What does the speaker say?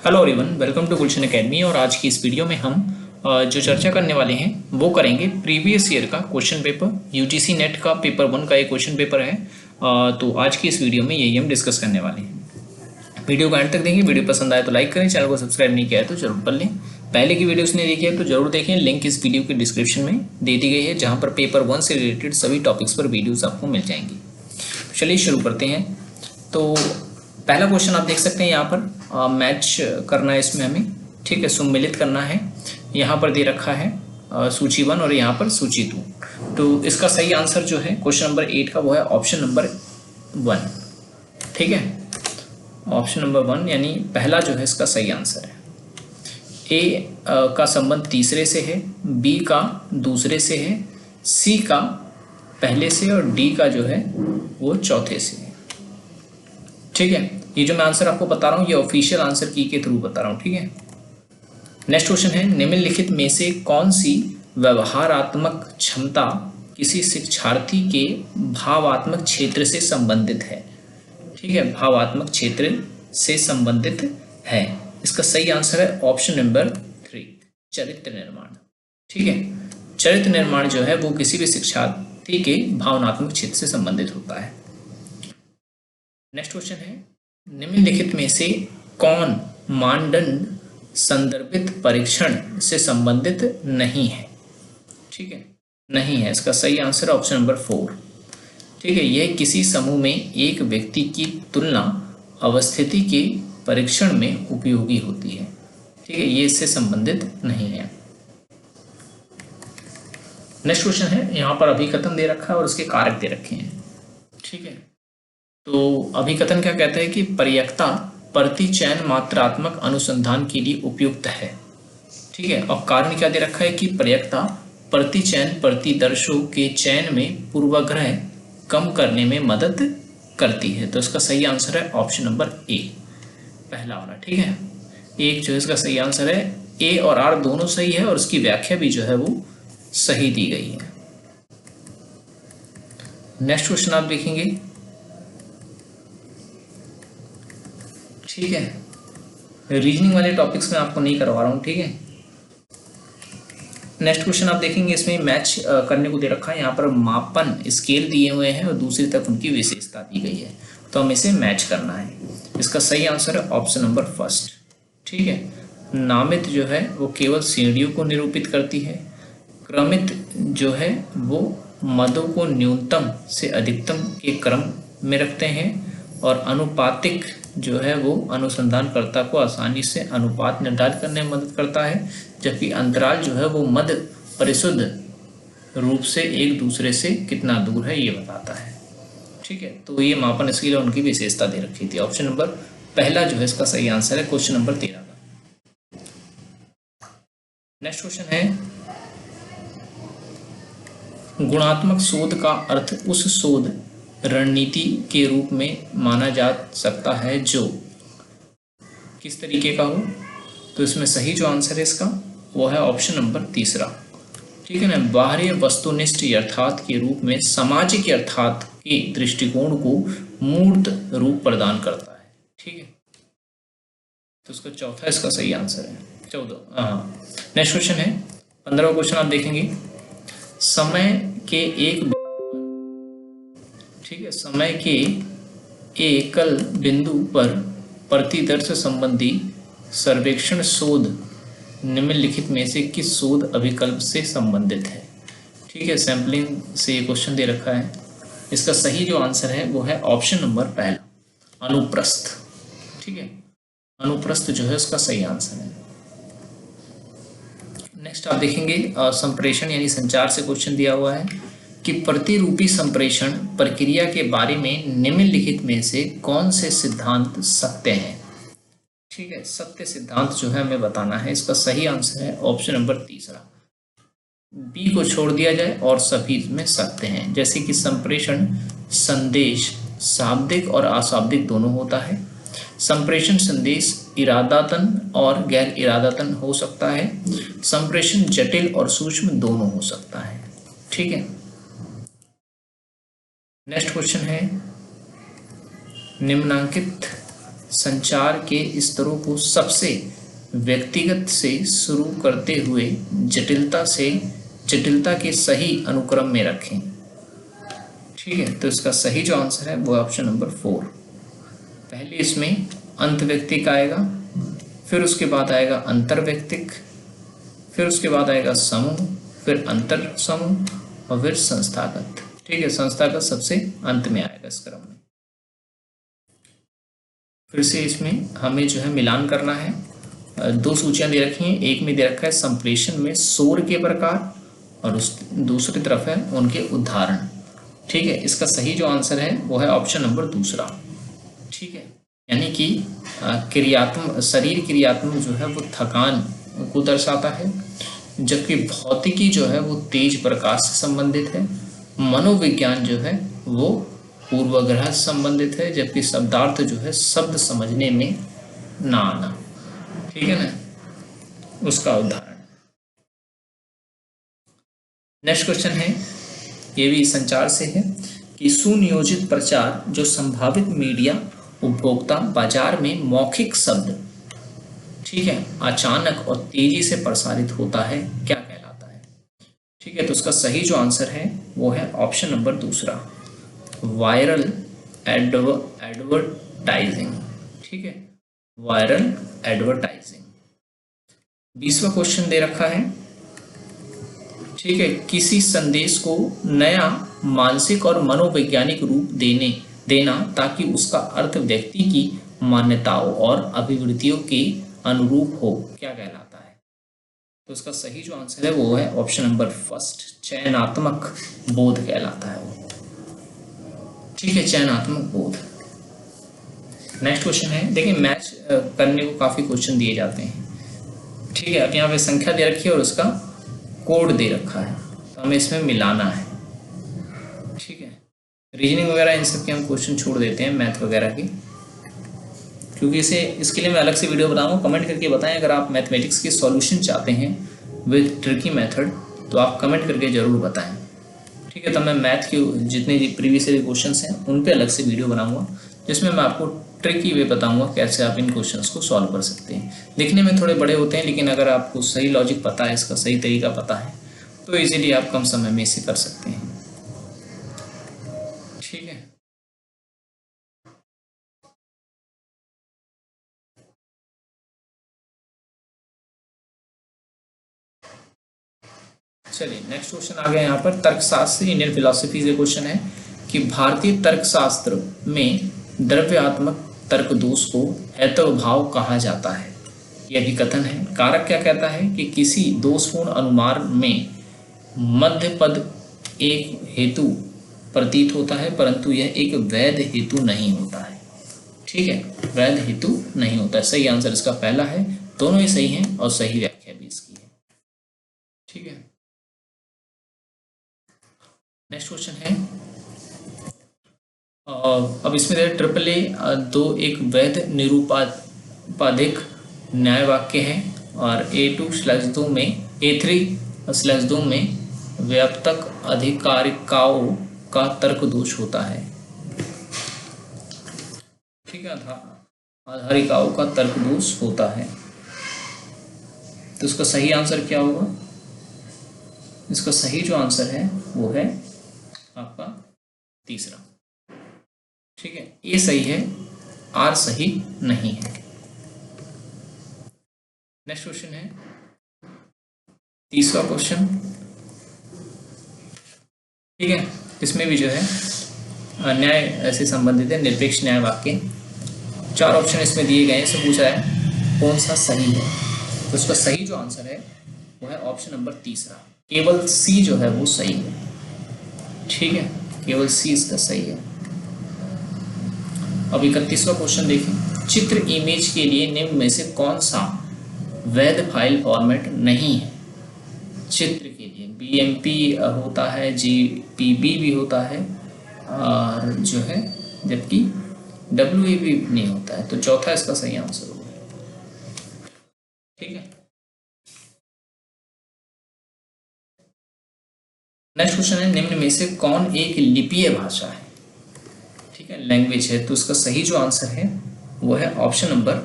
Hello everyone, welcome to Gulshan academy. और आज की इस वीडियो में हम जो चर्चा करने वाले हैं वो करेंगे प्रीवियस ईयर का क्वेश्चन पेपर। यूजीसी नेट का पेपर 1 का एक क्वेश्चन पेपर है। तो आज की इस वीडियो में यही हम डिस्कस करने वाले हैं। वीडियो को एंड तक देखें। वीडियो पसंद आए तो लाइक करें, चैनल को सब्सक्राइब नहीं किया है तो जरूर कर लें। पहले की वीडियोस नहीं देखी है तो जरूर देखें, लिंक इस वीडियो के डिस्क्रिप्शन में दे दी गई है, जहाँ पर पेपर 1 से रिलेटेड सभी टॉपिक्स पर वीडियोज़ आपको मिल जाएंगी। चलिए शुरू करते हैं। तो पहला क्वेश्चन आप देख सकते हैं यहाँ पर मैच करना है इसमें हमें, ठीक है, सम्मिलित करना है। यहाँ पर दे रखा है सूची 1 और यहाँ पर सूची 2। तो इसका सही आंसर जो है क्वेश्चन नंबर 8 का वो है ऑप्शन नंबर 1, ठीक है। ऑप्शन नंबर 1 यानी पहला जो है इसका सही आंसर है। ए का संबंध तीसरे से है, बी का दूसरे से है, सी का पहले से और डी का जो है वो चौथे से है, ठीक है। ये जो मैं आंसर आपको बता रहा हूँ ये ऑफिशियल आंसर की के थ्रू बता रहा हूँ, ठीक है। नेक्स्ट क्वेश्चन है, निम्नलिखित में से कौन सी व्यवहारात्मक क्षमता किसी शिक्षार्थी के भावात्मक क्षेत्र से संबंधित है, ठीक है। भावात्मक क्षेत्र से संबंधित है। इसका सही आंसर है ऑप्शन नंबर 3, चरित्र निर्माण, ठीक है। चरित्र निर्माण जो है वो किसी भी शिक्षार्थी के भावनात्मक क्षेत्र से संबंधित होता है। नेक्स्ट क्वेश्चन है, निम्नलिखित में से कौन मानदंड संदर्भित परीक्षण से संबंधित नहीं है, ठीक है, नहीं है। इसका सही आंसर ऑप्शन नंबर 4, ठीक है। यह किसी समूह में एक व्यक्ति की तुलना अवस्थिति के परीक्षण में उपयोगी होती है, ठीक है, ये इससे संबंधित नहीं है। नेक्स्ट क्वेश्चन है, यहाँ पर अभिकथन दे रखा है और उसके कारक दे रखे हैं, ठीक है। तो अभिकथन क्या कहता है कि पर्यकता प्रतिचयन मात्रात्मक अनुसंधान के लिए उपयुक्त है, ठीक है। और कारण क्या दे रखा है कि पर्यकता प्रतिचयन प्रतिदर्शों के चयन में पूर्वाग्रह कम करने में मदद करती है। तो इसका सही आंसर है ऑप्शन नंबर ए, पहला वाला, ठीक है। एक जो इसका सही आंसर है, ए और आर दोनों सही है और उसकी व्याख्या भी जो है वो सही दी गई है। नेक्स्ट क्वेश्चन आप देखेंगे, ठीक है। रीजनिंग वाले टॉपिक्स में आपको नहीं करवा रहा हूँ, ठीक है। नेक्स्ट क्वेश्चन आप देखेंगे, इसमें मैच करने को दे रखा है। यहाँ पर मापन स्केल दिए हुए हैं और दूसरी तरफ उनकी विशेषता दी गई है, तो हमें इसे मैच करना है। इसका सही आंसर है ऑप्शन नंबर 1, ठीक है। नामित जो है वो केवल श्रेणियों को निरूपित करती है, क्रमित जो है वो मदों को न्यूनतम से अधिकतम के क्रम में रखते हैं, और अनुपातिक जो है वो अनुसंधानकर्ता को आसानी से अनुपात निर्धारित करने में मदद करता है, जबकि अंतराल जो है वो मध्य परिशुद्ध रूप से एक दूसरे से कितना दूर है ये बताता है, ठीक है। तो ये मापन स्केल और उनकी विशेषता दे रखी थी। ऑप्शन नंबर पहला जो है इसका सही आंसर है क्वेश्चन नंबर 13 का। नेक्स्ट क्वेश्चन है, गुणात्मक शोध का अर्थ उस शोध रणनीति के रूप में माना जा सकता है जो किस तरीके का हो। तो इसमें सही जो आंसर है इसका वो है ऑप्शन नंबर 3, ठीक है ना। बाह्य वस्तुनिष्ठ यथार्थ के रूप में सामाजिक यथार्थ के दृष्टिकोण को मूर्त रूप प्रदान करता है, ठीक है। तो इसका चौथा इसका सही आंसर है 14। हाँ, नेक्स्ट क्वेश्चन है 15वां क्वेश्चन आप देखेंगे, समय के एक, ठीक है, समय के एकल बिंदु पर प्रतिदर्श संबंधी सर्वेक्षण शोध निम्नलिखित में से किस शोध अभिकल्प से संबंधित है, ठीक है। सैंपलिंग से ये क्वेश्चन दे रखा है। इसका सही जो आंसर है वो है ऑप्शन नंबर पहला, अनुप्रस्थ, ठीक है। अनुप्रस्थ जो है उसका सही आंसर है। नेक्स्ट आप देखेंगे संप्रेषण यानी संचार से क्वेश्चन दिया हुआ है कि प्रतिरूपी संप्रेषण प्रक्रिया के बारे में निम्नलिखित में से कौन से सिद्धांत सत्य हैं, ठीक है। सत्य सिद्धांत जो है हमें बताना है। इसका सही आंसर है ऑप्शन नंबर 3, बी को छोड़ दिया जाए और सभी में सत्य हैं। जैसे कि संप्रेषण संदेश शाब्दिक और अशाब्दिक दोनों होता है। संप्रेषण संदेश इरादातन और गैर इरादातन हो सकता है। संप्रेषण जटिल और सूक्ष्म दोनों हो सकता है, ठीक है। नेक्स्ट क्वेश्चन है, निम्नांकित संचार के स्तरों को सबसे व्यक्तिगत से शुरू करते हुए जटिलता के सही अनुक्रम में रखें। ठीक है, तो इसका सही जो आंसर है वो ऑप्शन नंबर 4। पहले इसमें अंत व्यक्तिक आएगा, फिर उसके बाद आएगा अंतर व्यक्तिक, फिर उसके बाद आएगा समूह, फिर अंतर समूह और फिर संस्थागत। ठीक है, संस्थागत सबसे अंत में आएगा इस क्रम में। फिर से इसमें हमें जो है मिलान करना है। 2 सूचियां दे रखी हैं, एक में दे रखा है संप्रेषण में शोर के प्रकार और उस दूसरी तरफ है उनके उदाहरण। ठीक है, इसका सही जो आंसर है वो है ऑप्शन नंबर 2। ठीक है, यानी कि शरीर क्रियात्मक जो है वो थकान को दर्शाता है, जबकि भौतिकी जो है वो तेज प्रकाश से संबंधित है, मनोविज्ञान जो है वो पूर्वाग्रह से संबंधित है, जबकि शब्दार्थ जो है शब्द समझने में ना आना। ठीक है ना, उसका उदाहरण। नेक्स्ट क्वेश्चन है, ये भी संचार से है कि सुनियोजित प्रचार जो संभावित मीडिया उपभोक्ता बाजार में मौखिक शब्द, ठीक है, अचानक और तेजी से प्रसारित होता है, क्या कहलाता है? ठीक है, तो उसका सही जो आंसर है वो है ऑप्शन नंबर 2, वायरल एडवर्टाइजिंग। ठीक है, वायरल एडवर्टाइजिंग। 20वां क्वेश्चन दे रखा है। ठीक है, किसी संदेश को नया मानसिक और मनोवैज्ञानिक रूप देना ताकि उसका अर्थ व्यक्ति की मान्यताओं और अभिवृत्तियों के अनुरूप हो, क्या कहलाता है? तो उसका सही जो आंसर है वो है ऑप्शन नंबर 1, चयनात्मक बोध कहलाता है वो। ठीक है, चयनात्मक बोध। नेक्स्ट क्वेश्चन है, देखिए मैच करने को काफी क्वेश्चन दिए जाते हैं। ठीक है, अब यहाँ पे संख्या दे रखी है और उसका कोड दे रखा है, तो हमें इसमें मिलाना है। ठीक है, रीजनिंग वगैरह इन सब के हम क्वेश्चन छोड़ देते हैं, मैथ वगैरह की, क्योंकि इसके लिए मैं अलग से वीडियो बनाऊंगा। कमेंट करके बताएं अगर आप मैथमेटिक्स के सॉल्यूशन चाहते हैं विद ट्रिकी मेथड, तो आप कमेंट करके ज़रूर बताएं। ठीक है, तो मैं मैथ के जितने प्रीवियस ईयर क्वेश्चन हैं उन पे अलग से वीडियो बनाऊंगा, जिसमें मैं आपको ट्रिकी वे बताऊंगा कैसे आप इन क्वेश्चंस को सॉल्व कर सकते हैं। दिखने में थोड़े बड़े होते हैं, लेकिन अगर आपको सही लॉजिक पता है, इसका सही तरीका पता है, तो इजीली आप कम समय में इसे कर सकते हैं। ठीक है, चलिए नेक्स्ट क्वेश्चन आ गया यहाँ पर। तर्कशास्त्र इंडियन फिलोसफी से क्वेश्चन है कि भारतीय तर्कशास्त्र में द्रव्यात्मक तर्क दोष को हेतुभाव कहा जाता है। यह भी कथन है। कारक क्या कहता है कि किसी दोषपूर्ण अनुमान में मध्य पद एक हेतु प्रतीत होता है, परंतु यह एक वैध हेतु नहीं होता है। ठीक है, वैध हेतु नहीं होता है। सही आंसर इसका पहला है, दोनों ही सही हैं और सही व्याख्या भी इसकी है। ठीक है, नेक्स्ट क्वेश्चन है, अब इसमें ट्रिपल ए 2 एक वैध निरूपाधिक न्याय वाक्य है और A2/2 में A3/2 में व्याप्तक अधिकारिकाओं का तर्क दोष होता है। ठीक है, आधारिकाओं का तर्क दोष होता है, तो इसका सही आंसर क्या होगा? इसका सही जो आंसर है वो है आपका तीसरा। ठीक है, ए सही है, आर सही नहीं है। नेक्स्ट क्वेश्चन है, तीसरा क्वेश्चन। ठीक है, इसमें भी जो है न्याय से संबंधित है, निरपेक्ष न्याय वाक्य। 4 ऑप्शन इसमें दिए गए हैं, इससे पूछा है कौन सा सही है, तो इसका सही जो आंसर है वो है ऑप्शन नंबर 3, केवल सी जो है वो सही है। ठीक है, केवल सी इसका सही है। अब 31वां क्वेश्चन देखें। चित्र इमेज के लिए निम्न में से कौन सा वैध फाइल फॉर्मेट नहीं है? चित्र के लिए BMP होता है, JPG भी होता है और जो है, जबकि WAV नहीं होता है, तो चौथा इसका सही आंसर होगा। ठीक है, नेक्स्ट क्वेश्चन है, निम्न में से कौन एक लिपीय भाषा है? ठीक है, लैंग्वेज है, तो उसका सही जो आंसर है वो है ऑप्शन नंबर